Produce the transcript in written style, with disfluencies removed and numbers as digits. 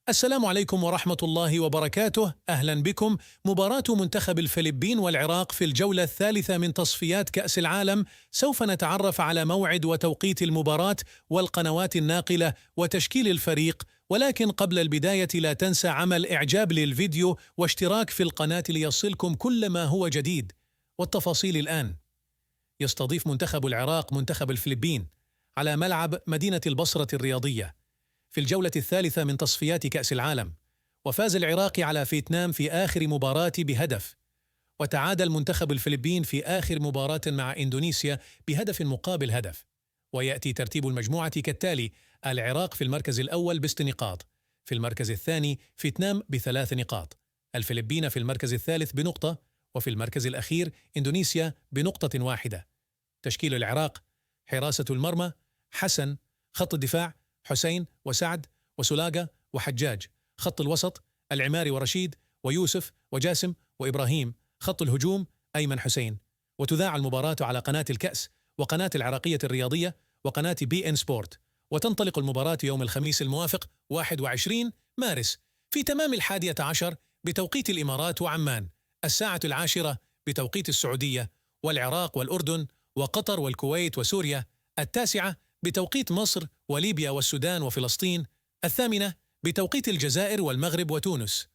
السلام عليكم ورحمة الله وبركاته. أهلا بكم. مباراة منتخب الفلبين والعراق في الجولة الثالثة من تصفيات كأس العالم. سوف نتعرف على موعد وتوقيت المباراة والقنوات الناقلة وتشكيل الفريق، ولكن قبل البداية لا تنسى عمل إعجاب للفيديو واشتراك في القناة ليصلكم كل ما هو جديد. والتفاصيل الآن. يستضيف منتخب العراق منتخب الفلبين على ملعب مدينة البصرة الرياضية في الجولة الثالثة من تصفيات كأس العالم، وفاز العراق على فيتنام في آخر مباراة بهدف، وتعادل منتخب الفلبين في آخر مباراة مع إندونيسيا بهدف مقابل هدف. ويأتي ترتيب المجموعة كالتالي: العراق في المركز الأول ب6 نقاط، في المركز الثاني فيتنام ب3 نقاط، الفلبين في المركز الثالث بنقطة، وفي المركز الأخير إندونيسيا بنقطة واحدة. تشكيل العراق: حراسة المرمى حسن، خط الدفاع حسين وسعد وسلاقة وحجاج، خط الوسط العماري ورشيد ويوسف وجاسم وإبراهيم، خط الهجوم أيمن حسين. وتذاع المباراة على قناة الكأس وقناة العراقية الرياضية وقناة بي إن سبورت، وتنطلق المباراة يوم الخميس الموافق 21 مارس في تمام 11 بتوقيت الإمارات وعمان، 10 بتوقيت السعودية والعراق والأردن وقطر والكويت وسوريا، 9 بتوقيت مصر وليبيا والسودان وفلسطين، 8 بتوقيت الجزائر والمغرب وتونس.